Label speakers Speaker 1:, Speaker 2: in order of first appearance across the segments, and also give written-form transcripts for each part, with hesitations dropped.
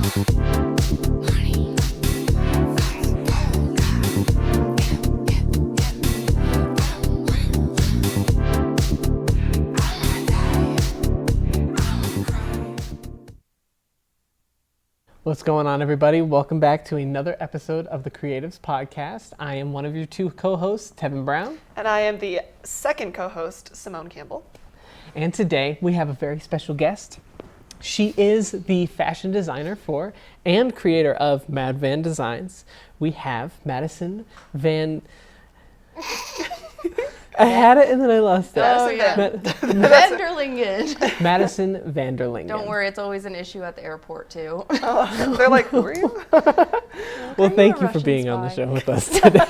Speaker 1: What's going on, everybody? Welcome back to another episode of the Creatives Podcast. I am one of your two co-hosts, Tevin Brown.
Speaker 2: And I am the second co-host, Simone Campbell.
Speaker 1: And today we have a very special guest. She is the fashion designer for and creator of MADVAN Designs. We have Madison Van... I had it and then I lost it.
Speaker 3: Oh, yeah. Vanderlingen.
Speaker 1: Madison Vanderlingen.
Speaker 3: Don't worry, it's always an issue at the airport, too.
Speaker 2: Oh, they're like, who are you?
Speaker 1: Well, thank you for being on the show with us today.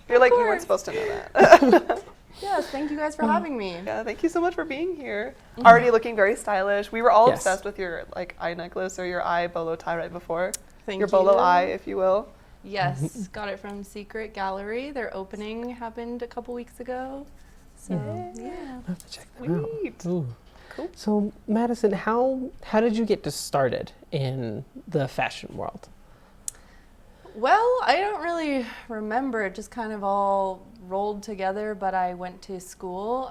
Speaker 2: You're like, you weren't supposed to know that.
Speaker 3: Yes, thank you guys for having me.
Speaker 2: Yeah, thank you so much for being here. Already looking very stylish. We were all obsessed with your eye necklace or your eye bolo tie right before.
Speaker 3: Thank
Speaker 2: your
Speaker 3: you.
Speaker 2: bolo eye, if you will.
Speaker 3: Yes, got it from Secret Gallery. Their opening happened a couple weeks ago. So, yeah.
Speaker 1: I have to check that
Speaker 2: Sweet.
Speaker 1: out. Ooh.
Speaker 2: Cool.
Speaker 1: So, Madison, how did you get started in the fashion world?
Speaker 3: Well, I don't really remember. It just kind of all rolled together, but I went to school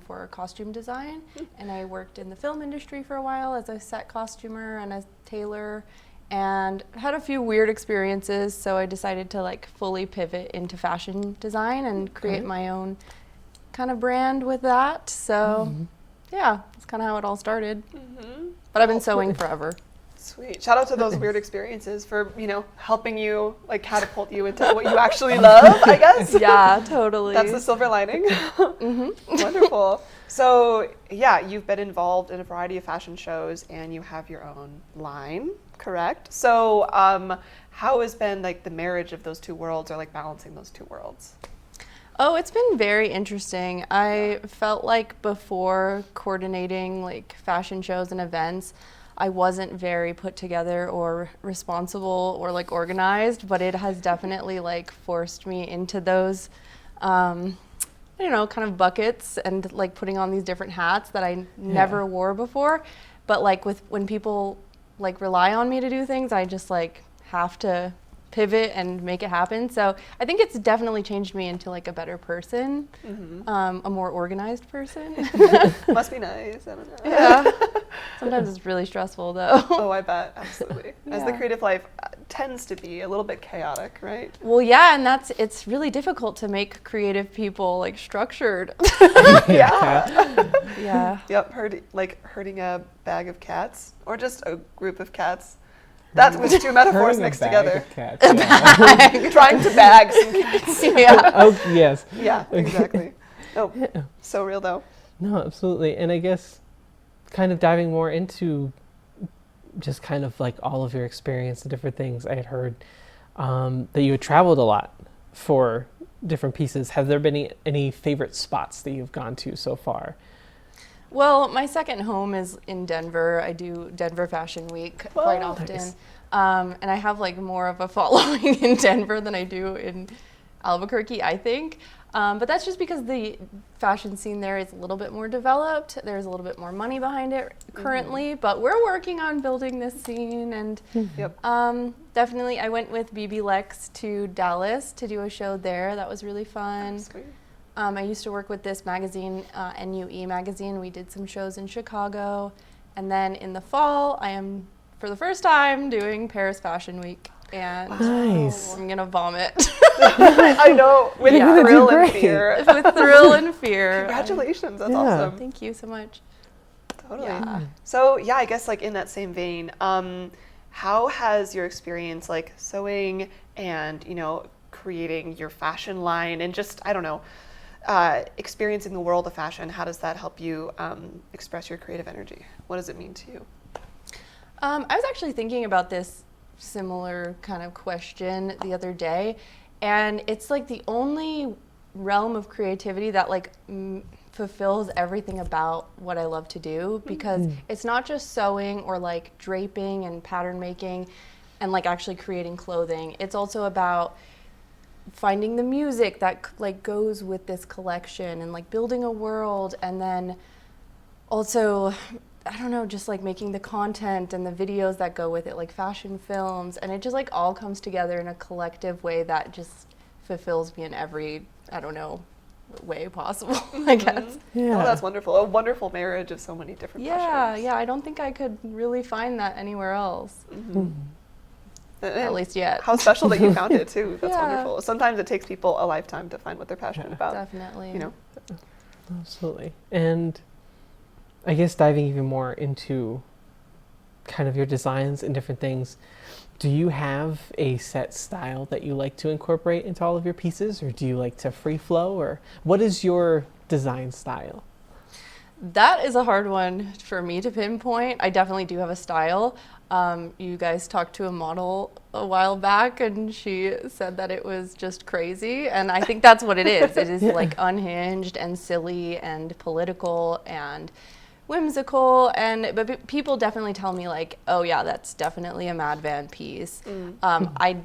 Speaker 3: for costume design, and I worked in the film industry for a while as a set costumer and a tailor, and had a few weird experiences, so I decided to like fully pivot into fashion design and create my own kind of brand with that. So yeah, that's kind of how it all started. But I've been sewing forever.
Speaker 2: Sweet. Shout out to those weird experiences for, helping you, like, catapult you into what you actually love, I guess.
Speaker 3: Yeah, totally.
Speaker 2: That's the silver lining. Wonderful. So, yeah, you've been involved in a variety of fashion shows and you have your own line, correct? So, how has been, like, the marriage of those two worlds or, like, balancing those two worlds?
Speaker 3: Oh, it's been very interesting. I felt like before coordinating, like, fashion shows and events, I wasn't very put together or responsible or like organized, but it has definitely like forced me into those, kind of buckets and like putting on these different hats that I never wore before. But like when people like rely on me to do things, I just like have to pivot and make it happen. So I think it's definitely changed me into like a better person, a more organized person.
Speaker 2: Must be nice. I don't know.
Speaker 3: Yeah. Sometimes it's really stressful though.
Speaker 2: Oh, I bet. Absolutely. As the creative life tends to be a little bit chaotic, right?
Speaker 3: Well, yeah, and it's really difficult to make creative people like structured. Yeah.
Speaker 2: Yep. Herding a bag of cats or just a group of cats. That's with two metaphors mixed together.
Speaker 1: Cats, yeah.
Speaker 2: Trying to bag some cats.
Speaker 3: Yeah.
Speaker 1: Oh, yes.
Speaker 2: Yeah, exactly. Oh, so real though.
Speaker 1: No, absolutely. And I guess kind of diving more into just kind of like all of your experience and different things, I had heard that you had traveled a lot for different pieces. Have there been any favorite spots that you've gone to so far?
Speaker 3: Well, my second home is in Denver. I do Denver Fashion Week quite often.
Speaker 1: Nice.
Speaker 3: And I have like more of a following in Denver than I do in Albuquerque, I think. But that's just because the fashion scene there is a little bit more developed. There's a little bit more money behind it currently, but we're working on building this scene. And definitely I went with BBLex to Dallas to do a show there. That was really fun.
Speaker 2: Sweet.
Speaker 3: I used to work with this magazine, NUE magazine. We did some shows in Chicago. And then in the fall, I am, for the first time, doing Paris Fashion Week. And
Speaker 1: Nice.
Speaker 3: I'm going to vomit.
Speaker 2: I know, with thrill and fear.
Speaker 3: With thrill and fear.
Speaker 2: Congratulations, that's awesome.
Speaker 3: Thank you so much.
Speaker 2: Totally.
Speaker 3: Yeah.
Speaker 2: So, I guess like in that same vein, how has your experience like sewing and, creating your fashion line and just, I don't know, experiencing the world of fashion, how does that help you express your creative energy? What does it mean to you?
Speaker 3: I was actually thinking about this similar kind of question the other day, and it's like the only realm of creativity that like fulfills everything about what I love to do, because it's not just sewing or like draping and pattern making and like actually creating clothing. It's also about finding the music that like goes with this collection and like building a world, and then also I don't know, just like making the content and the videos that go with it, like fashion films, and it just like all comes together in a collective way that just fulfills me in every, I don't know, way possible, I guess.
Speaker 2: Yeah. Oh, that's wonderful. A wonderful marriage of so many different passions.
Speaker 3: Yeah, I don't think I could really find that anywhere else. At least yet.
Speaker 2: How special that you found it too. That's wonderful. Sometimes it takes people a lifetime to find what they're passionate about.
Speaker 3: Definitely.
Speaker 2: You know.
Speaker 1: Absolutely. And I guess diving even more into kind of your designs and different things, do you have a set style that you like to incorporate into all of your pieces, or do you like to free flow, or what is your design style?
Speaker 3: That is a hard one for me to pinpoint. I definitely do have a style. You guys talked to a model a while back and she said that it was just crazy, and I think that's what it is. It is like unhinged and silly and political and whimsical, but people definitely tell me like, oh yeah, that's definitely a MADVAN piece. I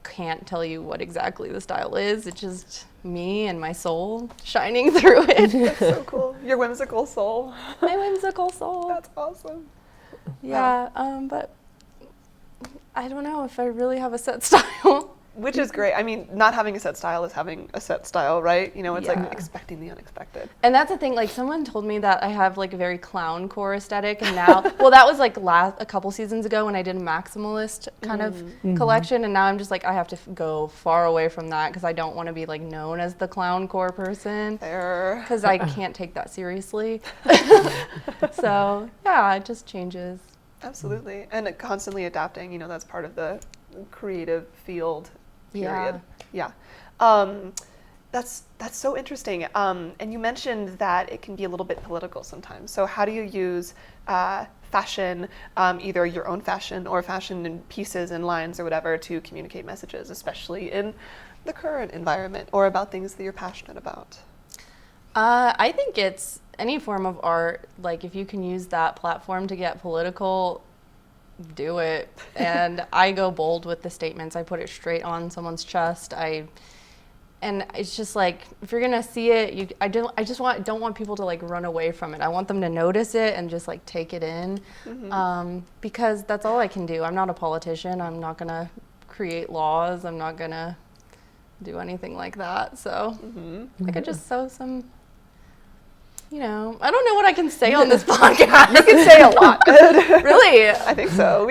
Speaker 3: can't tell you what exactly the style is. It's just me and my soul shining through it.
Speaker 2: That's so cool. Your whimsical soul.
Speaker 3: My whimsical soul.
Speaker 2: That's awesome.
Speaker 3: Yeah, but I don't know if I really have a set style.
Speaker 2: Which is great. I mean, not having a set style is having a set style, right? You know, it's like expecting the unexpected.
Speaker 3: And that's the thing, like someone told me that I have like a very clown core aesthetic, and now, well, that was like a couple seasons ago when I did a maximalist kind of collection, and now I'm just like, I have to go far away from that because I don't want to be like known as the clown core person.
Speaker 2: Fair.
Speaker 3: Because I can't take that seriously. So yeah, it just changes.
Speaker 2: Absolutely. And constantly adapting, you know, that's part of the creative field. Period. Yeah. That's so interesting. And you mentioned that it can be a little bit political sometimes. So how do you use fashion, either your own fashion or fashion in pieces and lines or whatever, to communicate messages, especially in the current environment, or about things that you're passionate about?
Speaker 3: I think it's any form of art. Like if you can use that platform to get political, do it. And I go bold with the statements. I put it straight on someone's chest. And it's just like, if you're gonna see it, I don't want people to like run away from it. I want them to notice it and just like take it in, because that's all I can do. I'm not a politician. I'm not gonna create laws. I'm not gonna do anything like that. So I could just sow some. You know, I don't know what I can say on this podcast.
Speaker 2: You can say a lot.
Speaker 3: Really?
Speaker 2: I think so.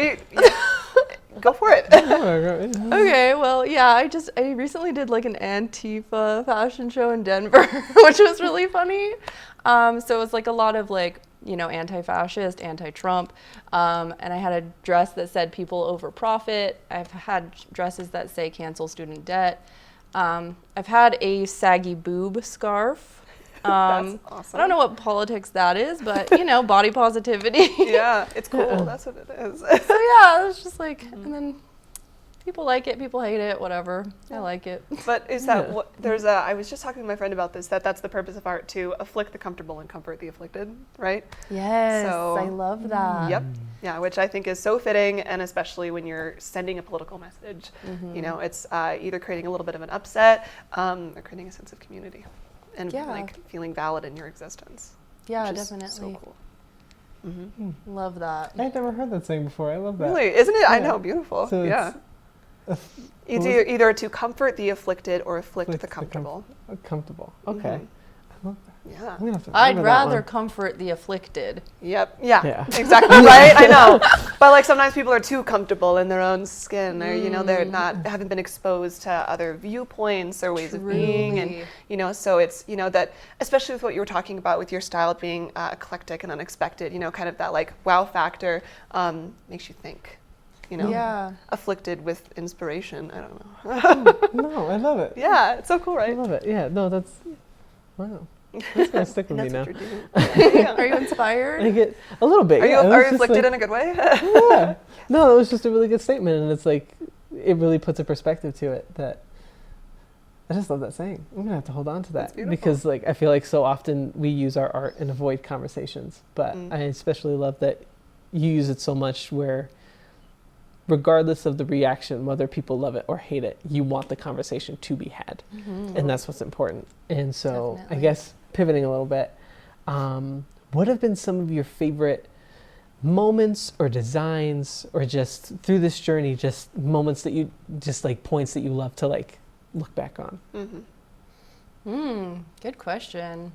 Speaker 2: Go for it.
Speaker 3: Okay, well, yeah, I recently did like an Antifa fashion show in Denver, which was really funny. So it was like a lot of like, you know, anti-fascist, anti-Trump. And I had a dress that said people over profit. I've had dresses that say cancel student debt. I've had a saggy boob scarf.
Speaker 2: That's awesome.
Speaker 3: I don't know what politics that is, but you know, body positivity.
Speaker 2: Yeah, it's cool. That's what it is.
Speaker 3: So yeah, it was just like, and then people like it, people hate it, whatever. I like it.
Speaker 2: But is that what I was just talking to my friend about this, that's the purpose of art, to afflict the comfortable and comfort the afflicted, right?
Speaker 3: Yes,
Speaker 2: so,
Speaker 3: I love that.
Speaker 2: Yep. Yeah, which I think is so fitting, and especially when you're sending a political message. You know, it's either creating a little bit of an upset or creating a sense of community. And like feeling valid in your existence.
Speaker 3: Yeah, definitely.
Speaker 2: So cool.
Speaker 3: Love that.
Speaker 1: I've never heard that saying before. I love that.
Speaker 2: Really, isn't it? Yeah. I know, beautiful. So yeah. It's either to comfort the afflicted or afflict the comfortable.
Speaker 1: Comfortable. Okay. I love that.
Speaker 2: Yeah.
Speaker 3: I'd rather comfort the afflicted.
Speaker 2: Yep. Yeah. Exactly. Right. I know. But like sometimes people are too comfortable in their own skin, or you know, haven't been exposed to other viewpoints or ways of being, and you know, so it's, you know, that especially with what you were talking about with your style being eclectic and unexpected, you know, kind of that like wow factor makes you think. You know, afflicted with inspiration. I don't know.
Speaker 1: No, I love it.
Speaker 2: Yeah, it's so cool, right?
Speaker 1: I love it. Yeah, no, that's wow. That's gonna stick with me now.
Speaker 3: Are you inspired?
Speaker 1: I get a little bit.
Speaker 2: Are you afflicted in a good way?
Speaker 1: Yeah. No, it was just a really good statement, and it's like it really puts a perspective to it that I just love that saying. I'm gonna have to hold on to that because like I feel like so often we use our art and avoid conversations, but I especially love that you use it so much where regardless of the reaction, whether people love it or hate it, you want the conversation to be had. And that's what's important. And so I guess pivoting a little bit, what have been some of your favorite moments or designs or just through this journey, just moments that you just like points that you love to like look back on?
Speaker 3: Good question.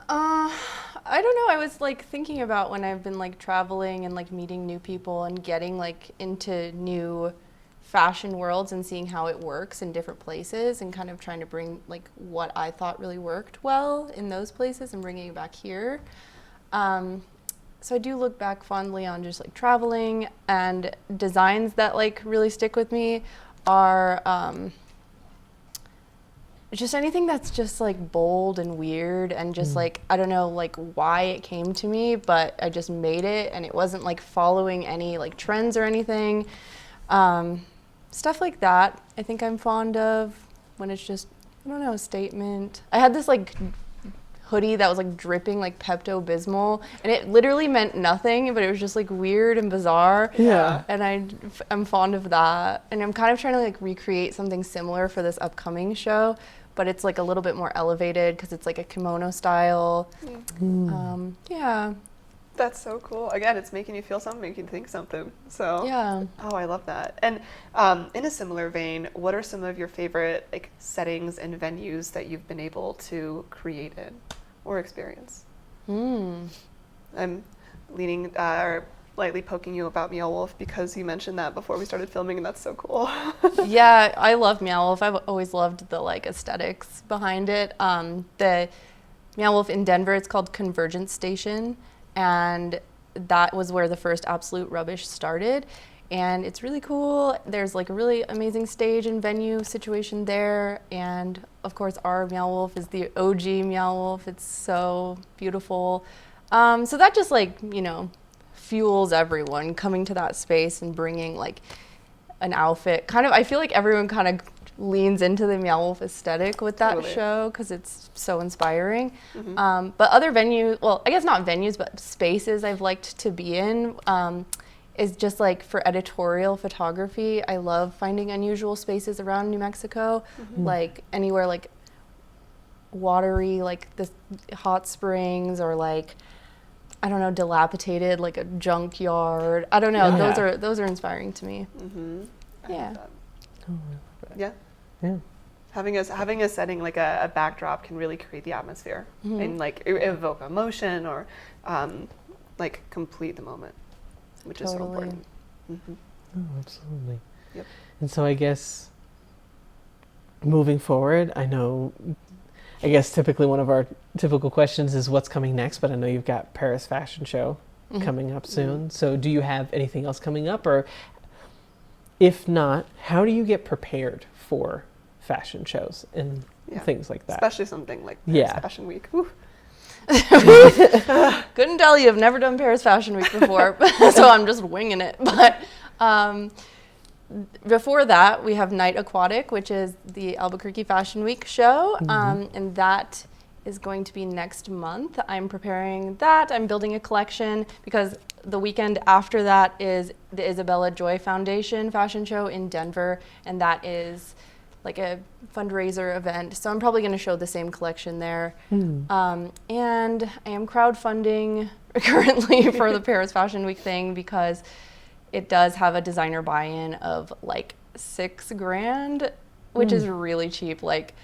Speaker 3: I don't know. I was like thinking about when I've been like traveling and like meeting new people and getting like into new fashion worlds and seeing how it works in different places and kind of trying to bring like what I thought really worked well in those places and bringing it back here. So I do look back fondly on just like traveling, and designs that like really stick with me are just anything that's just like bold and weird and just like, I don't know like why it came to me, but I just made it and it wasn't like following any like trends or anything. Stuff like that I think I'm fond of when it's just, I don't know, a statement. I had this like hoodie that was like dripping like Pepto-Bismol, and it literally meant nothing, but it was just like weird and bizarre.
Speaker 1: Yeah.
Speaker 3: And I'm fond of that. And I'm kind of trying to like recreate something similar for this upcoming show, but it's like a little bit more elevated because it's like a kimono style. Yeah.
Speaker 2: That's so cool. Again, it's making you feel something, making you think something. So
Speaker 3: Yeah.
Speaker 2: Oh, I love that. And in a similar vein, what are some of your favorite like settings and venues that you've been able to create in or experience? I'm leaning or lightly poking you about Meow Wolf because you mentioned that before we started filming, and that's so cool.
Speaker 3: Yeah, I love Meow Wolf. I've always loved the like aesthetics behind it. The Meow Wolf in Denver, it's called Convergence Station, and that was where the first Absolute Rubbish started. And it's really cool. There's like a really amazing stage and venue situation there. And of course, our Meow Wolf is the OG Meow Wolf. It's so beautiful. So that just like, you know, fuels everyone coming to that space and bringing like an outfit. Kind of, I feel like everyone kind of leans into the Meow Wolf aesthetic with that show because it's so inspiring. But other venues, well, I guess not venues, but spaces I've liked to be in is just like for editorial photography. I love finding unusual spaces around New Mexico, like anywhere like watery, like the hot springs, or like, I don't know, dilapidated, like a junkyard. I don't know.
Speaker 1: Yeah.
Speaker 3: Those are inspiring to me. Yeah.
Speaker 2: Yeah.
Speaker 1: Yeah.
Speaker 2: Having a setting like a backdrop can really create the atmosphere and like evoke emotion or like complete the moment, which is so important.
Speaker 1: Oh, absolutely.
Speaker 2: Yep.
Speaker 1: And so I guess moving forward, I guess typically one of our typical questions is what's coming next, but I know you've got Paris Fashion Show coming up soon. So do you have anything else coming up, or if not, how do you get prepared for fashion shows and things like that?
Speaker 2: Especially something like Paris Fashion Week. Whew.
Speaker 3: Couldn't tell you. I've never done Paris Fashion Week before, so I'm just winging it. But before that, we have Night Aquatic, which is the Albuquerque Fashion Week show, and that is going to be next month. I'm preparing that. I'm building a collection because the weekend after that is the Isabella Joy Foundation fashion show in Denver, and that is like a fundraiser event. So I'm probably going to show the same collection there. And I am crowdfunding currently for the Paris Fashion Week thing because it does have a designer buy-in of like $6,000, which is really cheap. Like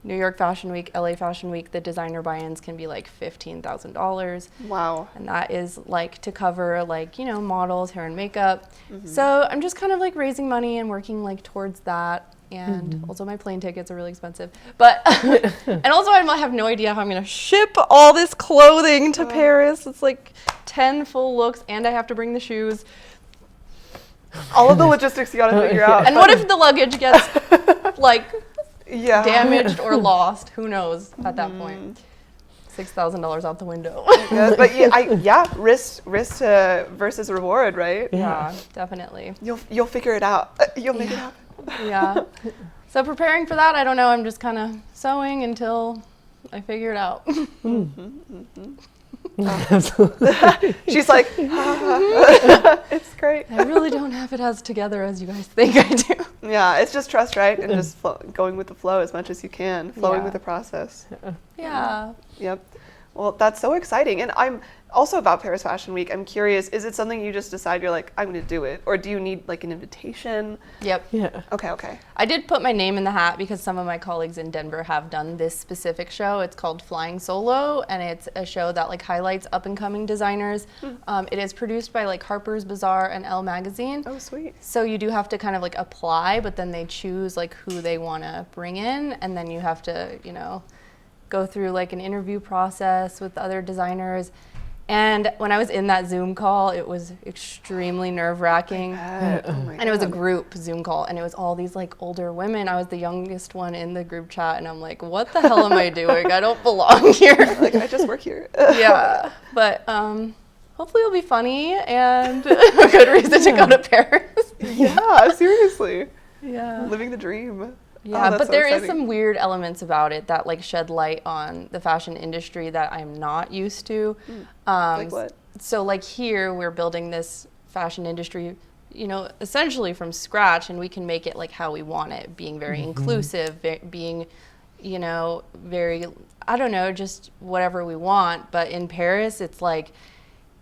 Speaker 3: New York Fashion Week, LA Fashion Week, the designer buy-ins can be like $15,000.
Speaker 2: Wow.
Speaker 3: And that is like to cover like, you know, models, hair and makeup. So I'm just kind of like raising money and working like towards that. And also my plane tickets are really expensive. But, and also I have no idea how I'm going to ship all this clothing to Paris. It's like 10 full looks and I have to bring the shoes.
Speaker 2: All of the logistics you got to figure out.
Speaker 3: And what if the luggage gets like damaged or lost? Who knows at that point? $6,000 out the window.
Speaker 2: But risk versus reward, right?
Speaker 3: Yeah, definitely.
Speaker 2: You'll figure it out. You'll make it happen.
Speaker 3: Yeah. So preparing for that, I don't know. I'm just kind of sewing until I figure it out.
Speaker 2: She's like, it's great.
Speaker 3: I really don't have it as together as you guys think I do.
Speaker 2: Yeah, it's just trust, right? And just going with the flow as much as you can, flowing with the process.
Speaker 3: Yeah.
Speaker 2: Yep. Well, that's so exciting. And I'm also about Paris Fashion Week. I'm curious, is it something you just decide you're like, I'm going to do it? Or do you need like an invitation?
Speaker 3: Yep.
Speaker 1: Yeah.
Speaker 2: Okay.
Speaker 3: I did put my name in the hat because some of my colleagues in Denver have done this specific show. It's called Flying Solo, and it's a show that like highlights up and coming designers. It is produced by like Harper's Bazaar and Elle Magazine.
Speaker 2: Oh, sweet.
Speaker 3: So you do have to kind of like apply, but then they choose like who they want to bring in, and then you have to, you know, go through like an interview process with other designers. And when I was in that Zoom call, it was extremely nerve-wracking. And it was a group Zoom call, and it was all these like older women. I was the youngest one in the group chat, and I'm like, what the hell am I doing? I don't belong here.
Speaker 2: Like, I just work here.
Speaker 3: Yeah, but hopefully it'll be funny and a good reason to go to Paris.
Speaker 2: Yeah, seriously.
Speaker 3: Yeah.
Speaker 2: Living the dream.
Speaker 3: Yeah,
Speaker 2: that's
Speaker 3: but
Speaker 2: so
Speaker 3: there is
Speaker 2: exciting.
Speaker 3: some weird elements about it that like shed light on the fashion industry that I'm not used to.
Speaker 2: Like what?
Speaker 3: So like here we're building this fashion industry, you know, essentially from scratch, and we can make it like how we want it, being very inclusive, being, you know, very, I don't know, just whatever we want. But in Paris, it's like,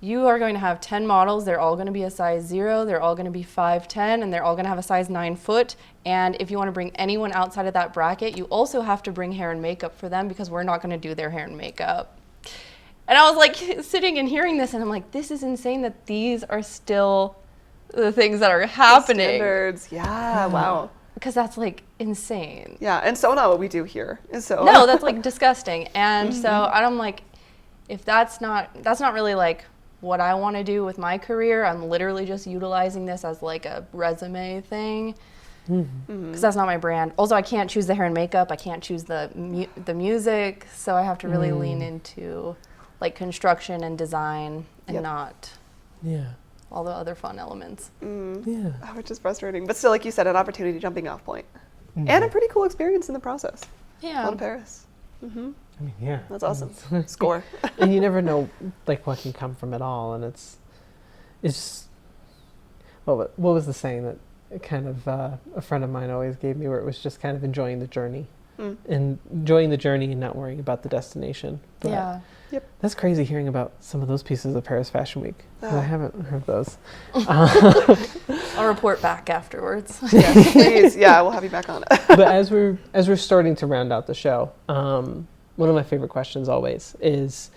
Speaker 3: you are going to have 10 models. They're all going to be a size 0. They're all going to be 5'10", and they're all going to have a size 9 foot. And if you want to bring anyone outside of that bracket, you also have to bring hair and makeup for them because we're not going to do their hair and makeup. And I was like sitting and hearing this, and I'm like, this is insane that these are still the things that are happening.
Speaker 2: Standards. Yeah. Wow.
Speaker 3: Because that's like insane.
Speaker 2: Yeah, and so not what we do here. So
Speaker 3: No, that's like disgusting. And so I'm like, if that's not really like what I want to do with my career, I'm literally just utilizing this as like a resume thing, because that's not my brand. Also, I can't choose the hair and makeup. I can't choose the music, so I have to really lean into like construction and design and not all the other fun elements.
Speaker 1: Yeah.
Speaker 2: Oh, which is frustrating, but still, like you said, an opportunity jumping off point, and a pretty cool experience in the process.
Speaker 3: Yeah.
Speaker 2: On Paris.
Speaker 1: I mean, yeah.
Speaker 2: That's awesome. Score.
Speaker 1: And you never know like what can come from it all, and it's just, what was the saying that kind of a friend of mine always gave me, where it was just kind of enjoying the journey and enjoying the journey and not worrying about the destination. But
Speaker 3: Yeah.
Speaker 2: Yep.
Speaker 1: that's crazy hearing about some of those pieces of Paris Fashion Week. I haven't heard those.
Speaker 3: I'll report back afterwards.
Speaker 2: Yes, please. Yeah, we'll have you back on.
Speaker 1: But as we're starting to round out the show, one of my favorite questions always is,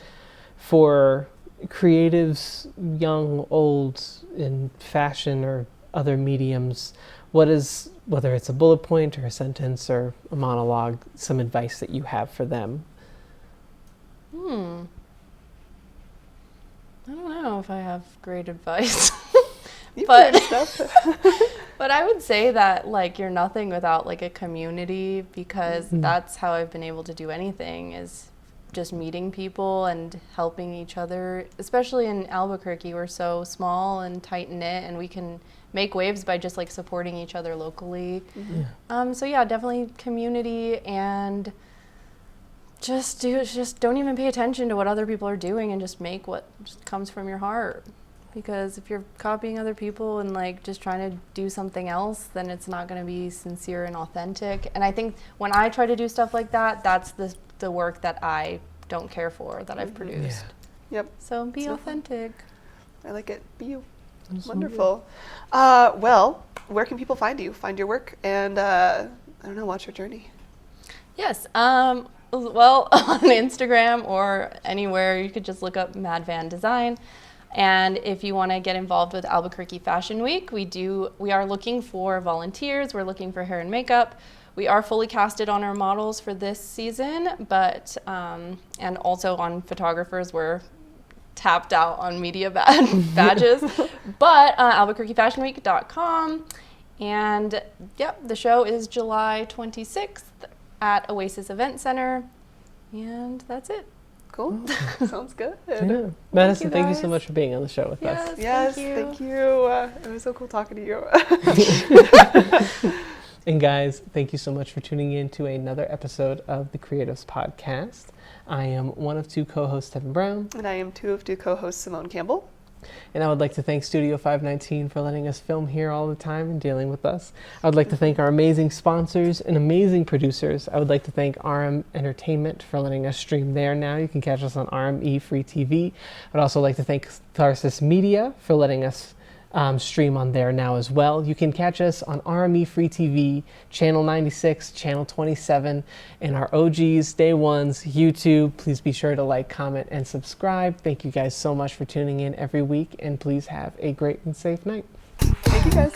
Speaker 1: for creatives, young, old, in fashion or other mediums, what is, whether it's a bullet point or a sentence or a monologue, some advice that you have for them?
Speaker 3: I don't know if I have great advice.
Speaker 2: You've
Speaker 3: But-
Speaker 2: heard stuff.
Speaker 3: But I would say that like you're nothing without like a community, because that's how I've been able to do anything, is just meeting people and helping each other. Especially in Albuquerque, we're so small and tight knit, and we can make waves by just like supporting each other locally. So yeah, definitely community, and just don't even pay attention to what other people are doing, and just make what just comes from your heart. Because if you're copying other people and like just trying to do something else, then it's not going to be sincere and authentic. And I think when I try to do stuff like that, that's the work that I don't care for, that I've produced.
Speaker 2: Yep.
Speaker 3: So be
Speaker 2: So
Speaker 3: authentic.
Speaker 2: I like it. Be you.
Speaker 1: That's so
Speaker 2: Wonderful. Well, where can people find you? Find your work and, I don't know, watch your journey.
Speaker 3: Yes. Well, on Instagram or anywhere, you could just look up MADVAN Design. And if you want to get involved with Albuquerque Fashion Week, we are looking for volunteers. We're looking for hair and makeup. We are fully casted on our models for this season, but and also on photographers. We're tapped out on media badges. But albuquerquefashionweek.com. And yep, the show is July 26th at Oasis Event Center. And that's it.
Speaker 2: Cool. Sounds good.
Speaker 1: Yeah. Madison, thank you so
Speaker 3: guys.
Speaker 1: much for being on the show with us.
Speaker 2: Yes,
Speaker 3: Thank you.
Speaker 2: thank you. It was so cool talking to you.
Speaker 1: And guys, thank you so much for tuning in to another episode of the Creatives Podcast. I am one of two co-hosts, Tevin Brown.
Speaker 2: And I am two of two co-hosts, Simone Campbell.
Speaker 1: And I would like to thank Studio 519 for letting us film here all the time and dealing with us. I would like to thank our amazing sponsors and amazing producers. I would like to thank RM Entertainment for letting us stream there now. You can catch us on RME Free TV. I'd also like to thank Tharsis Media for letting us stream on there now as well. You can catch us on RME Free TV, Channel 96, Channel 27, and our OGs, Day Ones, YouTube. Please be sure to like, comment, and subscribe. Thank you guys so much for tuning in every week, and please have a great and safe night.
Speaker 2: Thank you guys.